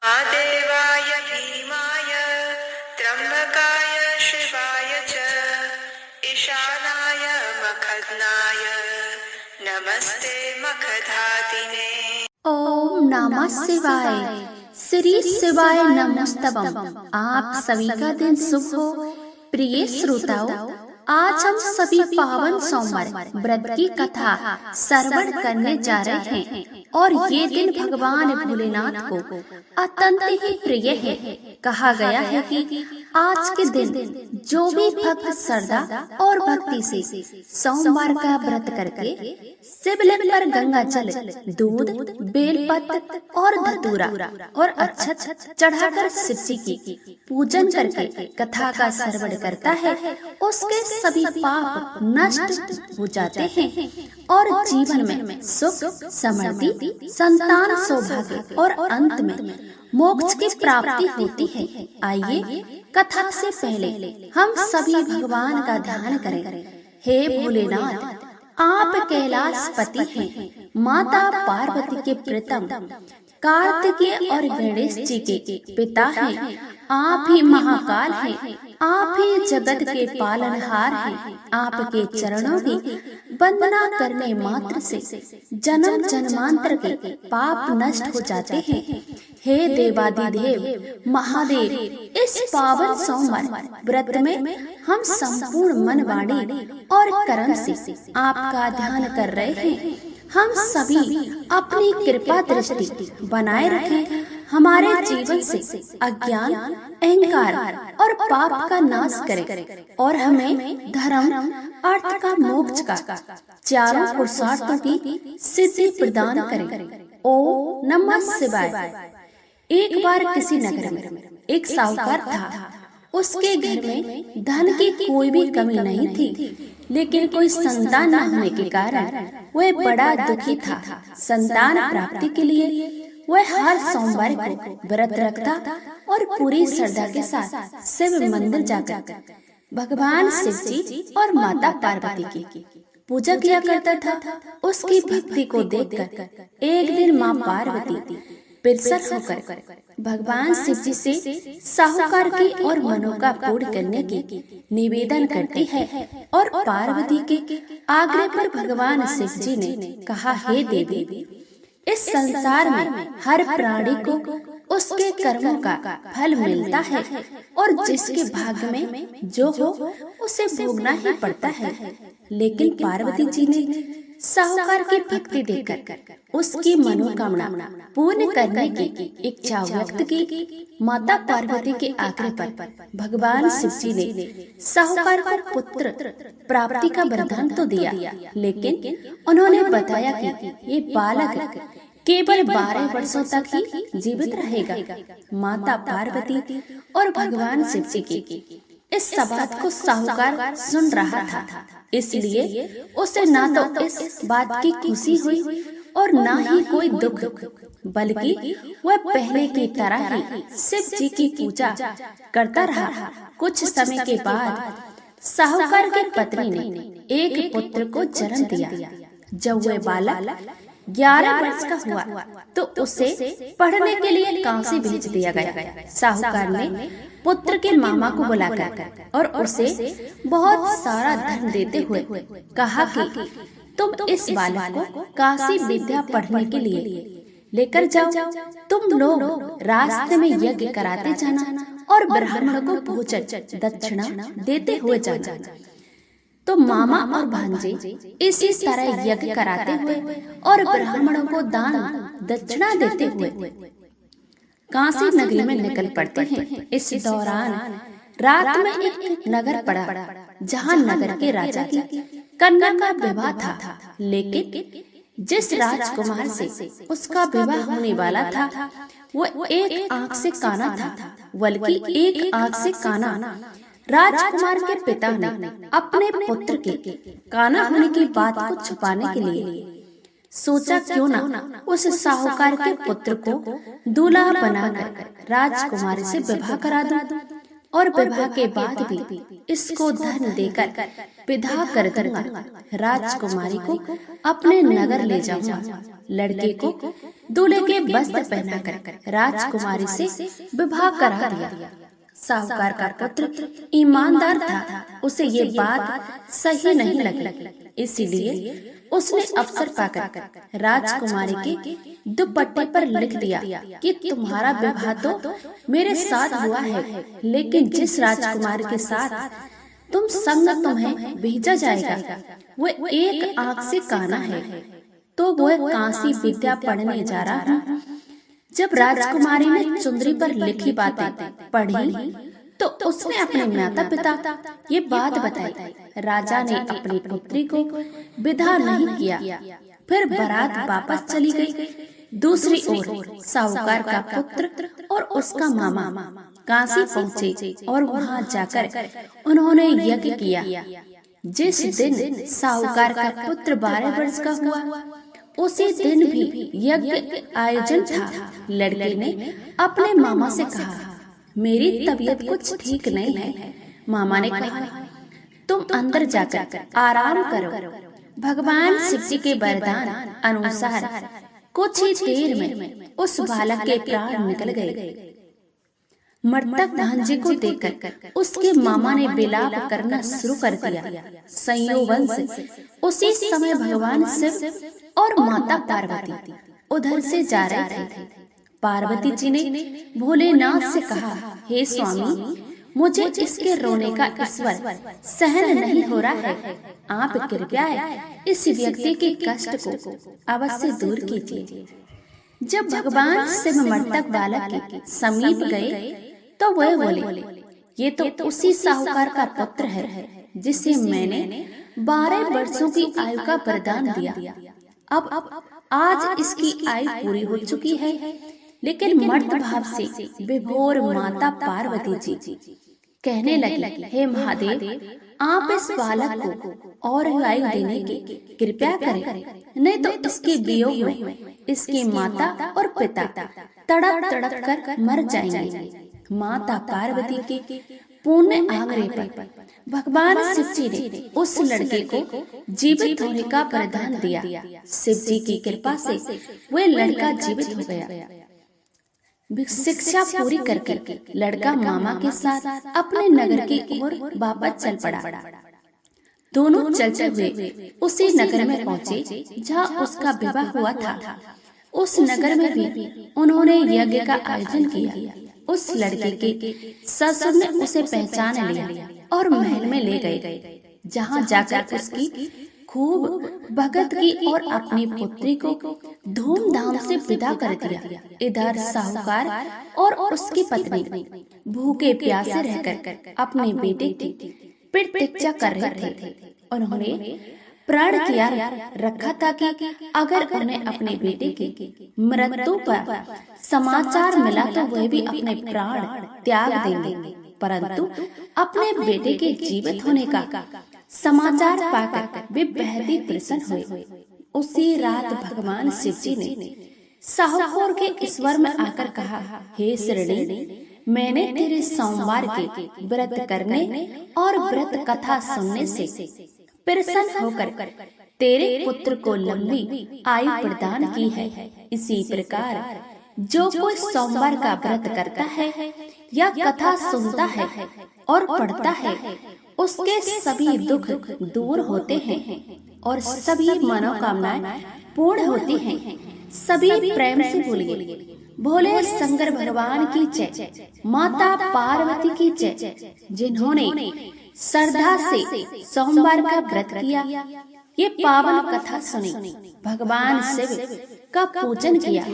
आदेवाय भीमाय त्र्यंबकाय शिवाय च ईशानाय मखदनाय नमस्ते मखधातिने। ओम नमः शिवाय। श्री शिवाय नमस्तवम। आप सभी का दिन शुभ हो। प्रिय श्रोताओं, आज हम सभी पावन सोमवार व्रत की कथा श्रवण करने जा रहे हैं और ये दिन भगवान भोलेनाथ को अत्यंत ही प्रिय है। कहा गया है कि आज के दिन जो भी भक्त श्रद्धा और भक्ति से सोमवार का व्रत करके शिवलिंग पर गंगा जल, दूध, बेलपत्र और धतूरा और अक्षत चढ़ाकर शिव जी की पूजन करके कथा का श्रवण करता है, उसके सभी पाप नष्ट हो जाते हैं और जीवन में सुख, समृद्धि, संतान, सौभाग्य और अंत में मोक्ष की प्राप्ति होती है। आइए कथा से पहले हम सभी भगवान का ध्यान करें। हे भोलेनाथ, आप कैलाशपति हैं, माता पार्वती के प्रीतम, कार्तिकेय और गणेश जी के पिता हैं। आप ही महाकाल हैं, आप ही जगत के पालनहार हैं। आपके चरणों की वंदना करने मात्र से जन्म जन्मांतर के पाप नष्ट हो जाते हैं। हे देवादिदेव महादेव, इस पावन सोमवार व्रत में हम संपूर्ण मन, वाणी और कर्म से आपका ध्यान कर रहे हैं। हम सभी अपनी कृपा दृष्टि बनाए रखें, हमारे जीवन से अज्ञान, अहंकार और पाप का नाश करें और हमें धर्म, अर्थ का, मोक्ष का, चारों पुरुषार्थों की सिद्धि प्रदान करें। ओम नमः शिवाय। एक बार किसी नगर में एक साहूकार था। उसके घर में धन की कोई भी कमी नहीं थी, लेकिन कोई संतान न होने के कारण वह बड़ा दुखी था। संतान प्राप्ति के लिए वह हर सोमवार को व्रत रखता और पूरी श्रद्धा के साथ शिव मंदिर जाकर भगवान शिव जी और माता पार्वती की पूजा किया करता था। उसकी भक्ति को देखकर एक दिन माँ पार्वती प्रसन्न होकर भगवान शिव जी से साहूकार की और मनोकामना पूर्ण करने की निवेदन करती है और पार्वती के आग्रह पर भगवान शिव जी ने कहा, हे देवी, इस संसार में हर प्राणी को उसके कर्मों का फल मिलता है और जिसके भाग्य में जो हो उसे भोगना ही पड़ता है। लेकिन पार्वती जी ने साहूकार की भक्ति देखकर उसकी मनोकामना पूर्ण करने की इच्छा व्यक्त की। माता पार्वती के आग्रह पर भगवान शिव जी ने साहूकार को पुत्र प्राप्ति का वरदान तो दिया, लेकिन उन्होंने बताया कि ये बालक केवल 12 वर्षों तक ही जीवित रहेगा। माता पार्वती और भगवान शिव जी की इस बात को साहूकार सुन रहा था, इसलिए उसे ना तो इस बात की खुशी हुई और ना ही कोई दुख, बल्कि वह पहले की तरह ही शिव जी की पूजा करता रहा। कुछ समय के बाद साहूकार की पत्नी ने एक पुत्र को जन्म दिया। जब वह बालक 11 वर्ष का हुआ तो उसे पढ़ने के लिए काशी भेज दिया गया। साहूकार ने पुत्र के मामा को बुलाकर और उसे बहुत सारा धन देते हुए कहा कि तुम इस बालक को काशी विद्या पढ़ने के लिए लेकर जाओ। तुम लोग रास्ते में यज्ञ कराते जाना और ब्राह्मणों को भोजन दक्षिणा देते हुए जाना। तो मामा और भांजे इसी तरह यज्ञ कराते हुए और ब्राह्मणों को दान दक्षिणा देते हुए काशी नगरी में निकल पड़ते हैं। इस दौरान रात में एक नगर पड़ा, जहाँ नगर के राजा की कन्या का विवाह था, लेकिन जिस राजकुमार से उसका विवाह होने वाला था वो एक आंख से काना था, बल्कि एक आंख से काना। राजकुमार के पिता ने अपने पुत्र के काना होने की बात को छुपाने के लिए सोचा, क्यों ना उस साहूकार के पुत्र को दूल्हा बनाकर राजकुमारी से विवाह करा दूं। और विवाह के बाद भी इसको धन देकर विदा कर दूंगा। राजकुमारी को अपने नगर ले जाऊंगा। लड़के को दूल्हे के वस्त्र पहनाकर राजकुमारी से विवाह करा दिया। साहूकार का पुत्र ईमानदार था, उसे ये बात सही नहीं लगी, इसीलिए उसने अवसर पाकर राजकुमारी के दुपट्टे पर लिख दिया कि तुम्हारा विवाह तो मेरे साथ हुआ है, लेकिन जिस राजकुमारी के साथ तुम संग तुम्हें भेजा जाएगा वो एक आंख से काना है, तो वह कांसी विद्या पढ़ने जा रहा। जब राजकुमारी ने चुंदरी पर लिखी बातें पढ़ी तो उसने अपने माता पिता ये बात बताई। राजा ने अपनी पुत्री को विदा नहीं किया। फिर बारात वापस चली गई। दूसरी ओर साहूकार का पुत्र और उसका मामा काशी पहुँचे और वहाँ जाकर उन्होंने यज्ञ किया। जिस दिन साहूकार का पुत्र 12 वर्ष का हुआ, उसी दिन भी यज्ञ आयोजन था। लड़के ने अपने मामा से कहा, मेरी तबीयत कुछ ठीक नहीं है। मामा ने कहा, तुम अंदर जाकर आराम करो। भगवान शिव जी के वरदान अनुसार कुछ ही देर में उस बालक के प्राण निकल गए। मृतक भांजे को देखकर उसके मामा ने विलाप करना शुरू कर दिया। संयोग से उसी समय भगवान शिव और माता पार्वती उधर से जा रहे थे। पार्वती जी ने भोलेनाथ से कहा, हे स्वामी, मुझे इसके रोने का स्वर सहन नहीं हो रहा है। आप कृपया इस व्यक्ति के कष्ट को अवश्य दूर कीजिए। जब भगवान शिव मृतक बालक के समीप गए तो वह बोले, ये तो उसी साहूकार का पुत्र है जिसे मैंने 12 वर्षों की आयु का वरदान दिया। अब आज इसकी आयु पूरी हो चुकी है, लेकिन मर्द भाव से विभोर माता पार्वती जी कहने लगी, हे महादेव, आप इस बालक को और आयु देने की कृपया करें, नहीं तो इसके वियोग में इसकी माता और पिता तड़प तड़प कर मर जाएंगे। माता पार्वती के पुण्य आग्रह पर भगवान शिव जी ने उस लड़के को जीवित होने का वरदान दिया। शिव जी की कृपा से वह लड़का जीवित हो गया। शिक्षा पूरी करके लड़का मामा के साथ अपने नगर की ओर वापस चल पड़ा। दोनों चलते हुए उसी नगर में पहुँचे जहाँ उसका विवाह हुआ था। उस नगर में भी उन्होंने यज्ञ का आयोजन किया। उस लड़के के ससुर ने उसे पहचान लिया और महल में ले गए, जहाँ जाकर उसकी खूब भगत की और अपनी पुत्री को धूमधाम से विदा कर दिया। इधर साहूकार और उसकी पत्नी भूखे प्यासे रहकर अपने बेटे की प्रतीक्षा कर रहे थे। उन्होंने प्रण किया रखा था कि अगर उन्हें अपने बेटे की मृत्यु पर समाचार मिला तो वह भी अपने प्राण त्याग देंगे, परंतु अपने बेटे के जीवित होने का समाचार पाकर वे बेहद ही प्रसन्न हुए। उसी रात भगवान शिव जी ने साहूकार के स्वर में आकर कहा, हे शरणी, मैंने तेरे सोमवार के व्रत करने और व्रत कथा सुनने से प्रसन्न होकर तेरे पुत्र को लंबी आयु प्रदान की है। इसी प्रकार जो कोई सोमवार का व्रत करता है या कथा सुनता है और पढ़ता है, उसके सभी दुख दूर होते हैं और सभी मनोकामनाएं पूर्ण होती हैं। सभी प्रेम से बोलिए, भोले शंकर भगवान की जय, माता पार्वती की जय। जिन्होंने श्रद्धा से सोमवार का व्रत किया, ये पावन कथा सुनी, भगवान शिव का पूजन किया,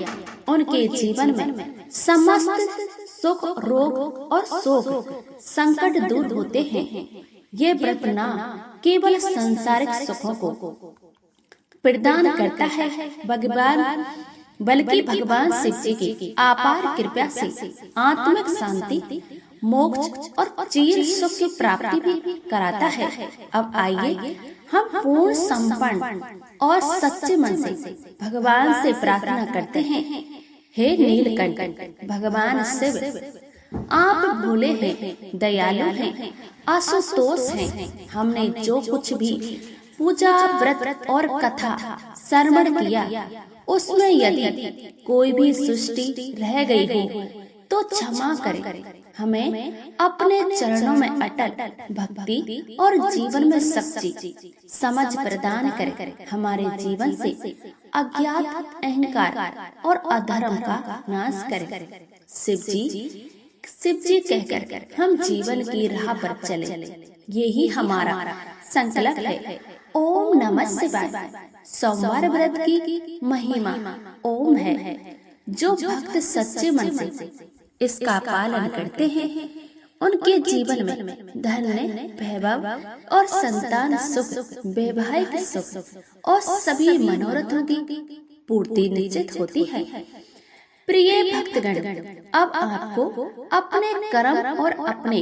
उनके जीवन में समस्त सुख, रोग और शोक संकट दूर होते हैं। ये व्रत न केवल सांसारिक सुखों को प्रदान करता है, बल्कि भगवान शिव जी की अपार कृपा से आत्मिक शांति, मोक्ष और चिर सुख की प्राप्ति भी कराता है। अब आइए हम पूर्ण समर्पण और सच्चे मन से भगवान से प्रार्थना करते हैं। हे नीलकंठ, भगवान शिव, आप भोले हैं, दयालु हैं, आशुतोष हैं। हमने जो कुछ भी पूजा, व्रत और कथा श्रवण किया, उसमें यदि कोई भी सृष्टि रह गई हो तो क्षमा करें। हमें अपने चरणों में अटल भक्ति और जीवन में सच्ची समझ प्रदान करें। हमारे जीवन से अज्ञात, अहंकार और अधर्म का नाश करें। शिव जी कहकर हम जीवन की राह पर चले, यही हमारा संकल्प है। ओम नमः शिवाय। सोमवार व्रत की महिमा ओम है। जो भक्त सच्चे मन से इसका पालन करते हैं, उनके जीवन में धन, वैभव और संतान सुख, वैवाहिक सुख और सभी मनोरथों की पूर्ति निश्चित होती है। प्रिय भक्तगण, अब आपको अपने कर्म और अपने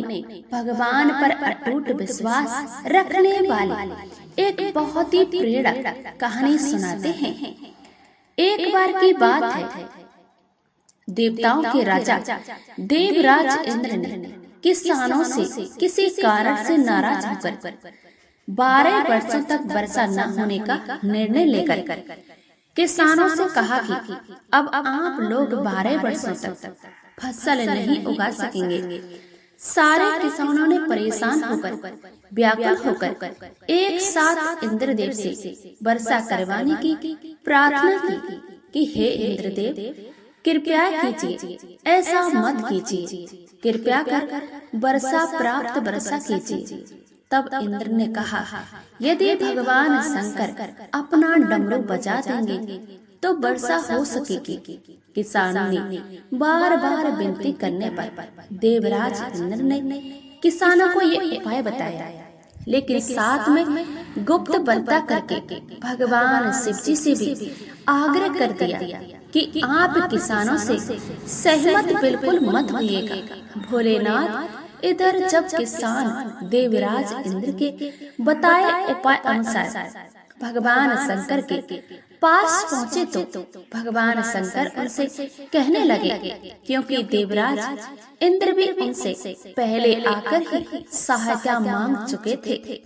भगवान पर अटूट विश्वास रखने वाली एक बहुत ही प्रेरक कहानी सुनाते हैं। एक बार की बात है, देवताओं के राजा देवराज इंद्र ने किसानों से किसी कारण से नाराज होकर 12 वर्षों तक वर्षा न होने का निर्णय लेकर किसानों से कहा कि अब आप लोग 12 वर्षों तक फसल नहीं उगा सकेंगे। सारे किसानों ने परेशान होकर, व्याकुल होकर एक साथ इंद्रदेव से वर्षा करवाने की प्रार्थना की कि हे इंद्रदेव, कृपया कीजिए, ऐसा मत कीजिए, कृपया कर वर्षा प्राप्त वर्षा कीजिए। तब इंद्र ने कहा, यदि भगवान शंकर अपना डमरू बजा देंगे तो वर्षा हो सकेगी। किसानों ने बार बार विनती करने पर देवराज इंद्र ने किसानों को ये उपाय बताया, लेकिन साथ में गुप्त बंता करके भगवान शिव जी से भी आग्रह कर दिया कि आप किसानों से सहमत बिल्कुल मत होइएगा। भोलेनाथ इधर जब किसान देवराज इंद्र के बताए उपाय अनुसार भगवान शंकर के पास पहुँचे तो भगवान शंकर उनसे कहने लगे, क्योंकि देवराज इंद्र भी उनसे पहले आकर ही सहायता मांग चुके थे।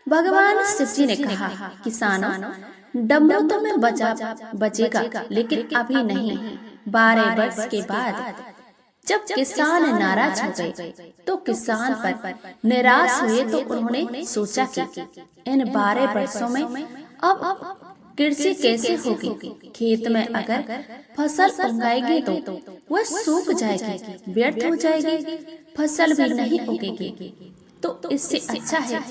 भगवान शिव जी ने कहा, किसानों, डमरू तो में बचेगा, लेकिन अभी नहीं। 12 वर्ष के बाद जब किसान नाराज हो गए तो किसान पर निराश हुए तो उन्होंने सोचा कि इन 12 वर्षों में अब कृषि कैसे होगी। खेत में अगर फसल उगाएगी तो वह सूख जाएगी, व्यर्थ हो जाएगी, फसल भी नहीं उगेगी। तो इससे अच्छा है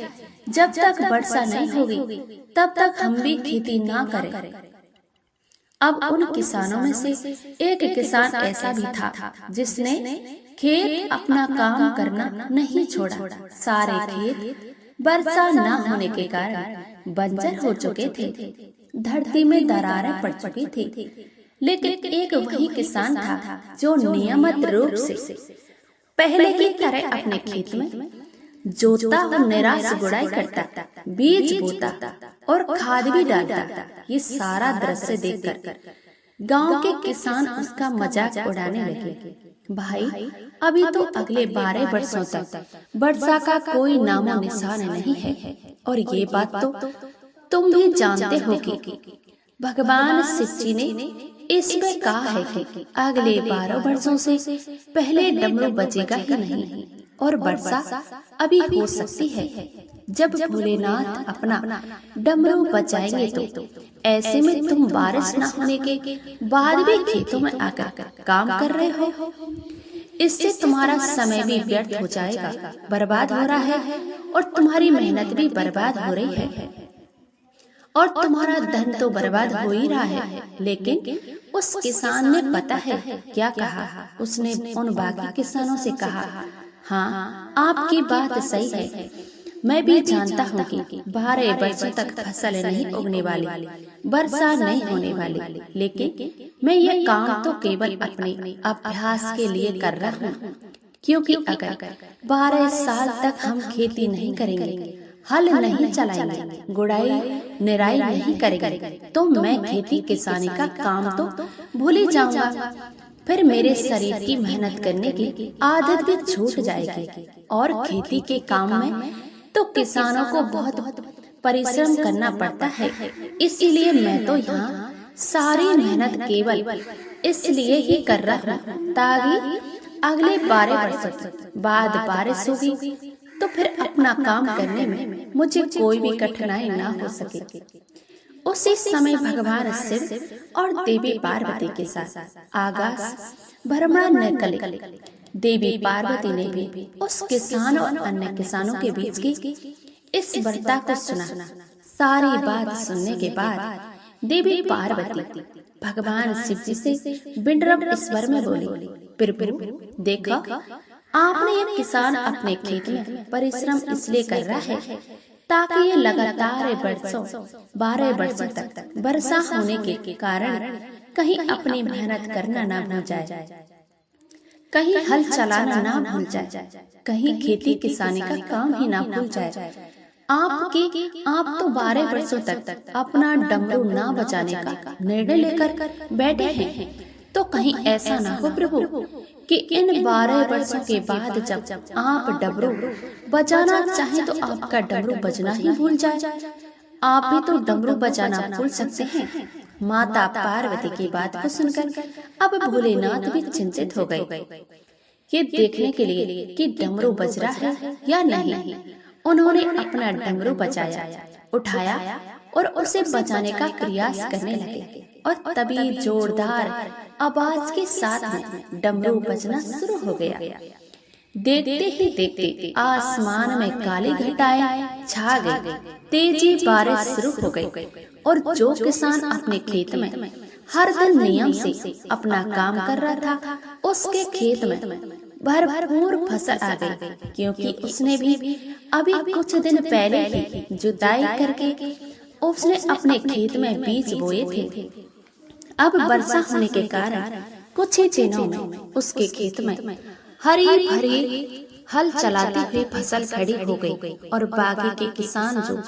जब तक वर्षा नहीं होगी तब तक हम भी खेती ना करें। अब उन किसानों में से एक किसान ऐसा भी था जिसने खेत अपना काम करना नहीं छोड़ा। सारे खेत वर्षा न होने के कारण बंजर हो चुके थे, धरती में दरारें पड़ चुकी थी। लेकिन एक वही किसान था जो नियमित रूप से पहले की तरह अपने खेत में जोतता और निराश गुड़ाई करता, बीज बोता और खाद भी डालता। ये सारा दृश्य देखकर गांव के किसान उसका मजाक उड़ाने लगे। भाई, अभी तो अगले 12 वर्षों तक वर्षा का कोई नामो निशान नहीं है, और ये बात तो तुम भी जानते हो कि भगवान शिव जी ने इसमें कहा है कि अगले 12 वर्षों से पहले डमरू बजेगा ही नहीं, और वर्षा अभी हो सकती है। जब भोलेनाथ अपना डमरू बजाएंगे तो ऐसे में तुम बारिश न होने के बाद भी खेतों में आकर काम कर रहे हो। इससे तुम्हारा समय भी व्यर्थ हो जाएगा, बर्बाद हो रहा है, और तुम्हारी मेहनत भी बर्बाद हो रही है, और तुम्हारा धन तो बर्बाद हो ही रहा है। लेकिन उस किसान ने पता है क्या कहा? उसने उन बाकी किसानों से कहा, हाँ, आपकी बात सही है, मैं भी जानता हूँ कि 12 वर्षों तक फसल नहीं उगने वाली, वर्षा नहीं होने वाली, लेकिन मैं ये काम तो केवल अपने अभ्यास के लिए कर रहा हूँ, क्योंकि अगर 12 साल तक हम खेती नहीं करेंगे, हल नहीं चलाएंगे, गुड़ाई निराई नहीं करेंगे, तो मैं खेती किसानी का काम तो भूल ही जाऊंगा। फिर मेरे शरीर की मेहनत करने की आदत भी छूट जाएगी। और खेती के काम में तो किसानों को बहुत परिश्रम करना पड़ता है, इसीलिए मैं तो यहाँ सारी मेहनत केवल इसलिए ही कर रहा हूँ ताकि अगले 12 वर्षों बाद बारिश होगी तो फिर अपना काम करने में मुझे कोई भी कठिनाई ना हो सके। उसी समय भगवान शिव और देवी पार्वती के साथ आकाश भ्रमण निकले। देवी पार्वती ने भी उस किसान और अन्य किसानों के बीच की इस वार्ता को सुना। सारी बात सुनने के बाद देवी पार्वती भगवान शिव जी से विनम्र स्वर में बोली, प्रभु देखो, आपने ये किसान अपने खेत में परिश्रम इसलिए कर रहा है ताकि ये लगातार 12 वर्षों तक वर्षा होने के कारण कहीं अपनी मेहनत करना ना भूल जाए, कहीं हल चलाना ना भूल जाए, कहीं खेती किसानी का काम ही ना भूल जाए। आप तो 12 वर्षों तक अपना डमरू ना बजाने का निर्णय लेकर बैठे हैं, तो कहीं ऐसा ना हो प्रभु कि इन 12 वर्षों के बाद जब आप डमरू बजाना चाहें तो आपका डमरू बजना ही भूल जाए। आप भी तो डमरू बजाना भूल सकते हैं। माता पार्वती की बात को सुनकर अब भोलेनाथ भी चिंतित हो गए, ये देखने के लिए कि डमरू बज रहा है या नहीं। उन्होंने अपना डमरू बजाया, उठाया और उसे बजाने का प्रयास करने लगे और तभी जोरदार आवाज के साथ में डमरू बजना शुरू हो गया। देखते ही देखते आसमान में काली घटाएं छा गई, तेजी बारिश शुरू हो गई और जो किसान अपने खेत में हर दिन नियम से अपना काम कर रहा था, उसके खेत में भरपूर फसल आ गई, क्योंकि उसने भी अभी कुछ दिन पहले ही जुताई करके उसने अपने खेत में बीज बोए थे। अब वर्षा होने के कारण कुछ ही दिनों में उसके खेत में हरी भरी हल चलाती हुई फसल खड़ी हो गई और बाकी के किसान जो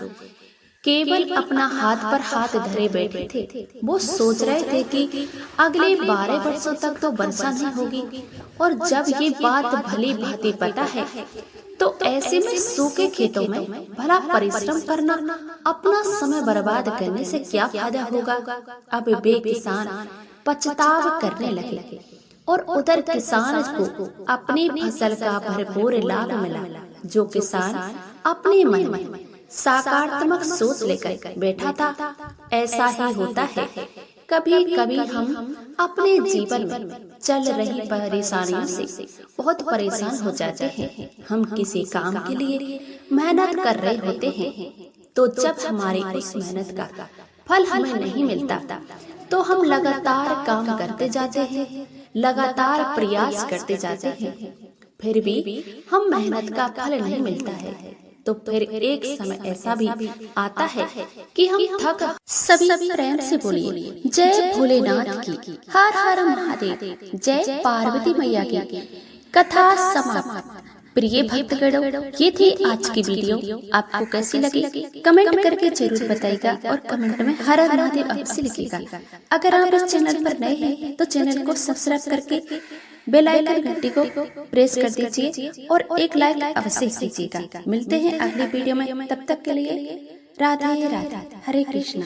केवल अपना हाथ पर हाथ धरे बैठे थे, वो सोच रहे थे कि अगले 12 वर्षों तक तो वर्षा नहीं होगी। और जब ये बात भली भांति पता है तो ऐसे में सूखे खेतों में भला परिश्रम करना, अपना समय बर्बाद करने से क्या फायदा होगा। अब वे किसान पछतावा करने लगे और उधर किसान को अपनी फसल का भरपूर लाभ मिला। जो किसान अपने मन में सकारात्मक सोच लेकर बैठा था, ऐसा ही होता है। कभी कभी हम अपने जीवन में चल रही परेशानियों से बहुत परेशान हो जाते हैं। हम किसी काम के लिए मेहनत कर रहे होते हैं, तो जब हमारी उस मेहनत का फल हमें नहीं मिलता तो हम लगातार काम करते जाते हैं, लगातार प्रयास करते जाते हैं, फिर भी हम मेहनत का फल नहीं मिलता है। तो फिर एक समय ऐसा भी आता है कि हम थक। सभी प्रेम से बोलिए जय भोलेनाथ की, हर हर महादेव, जय पार्वती मैया की। कथा समाप्त। प्रिय भक्तगणों, ये थी आज की वीडियो। आपको कैसी लगी कमेंट करके जरूर बताइएगा और कमेंट में हर हर महादेव अवश्य लिखिएगा। अगर आप इस चैनल पर नए हैं तो चैनल को सब्सक्राइब करके बेल आइकन घंटी को प्रेस कर दीजिए और एक लाइक अवश्य कीजिएगा। मिलते हैं अगली वीडियो में, तब तक के लिए राधे राधे, हरे कृष्णा।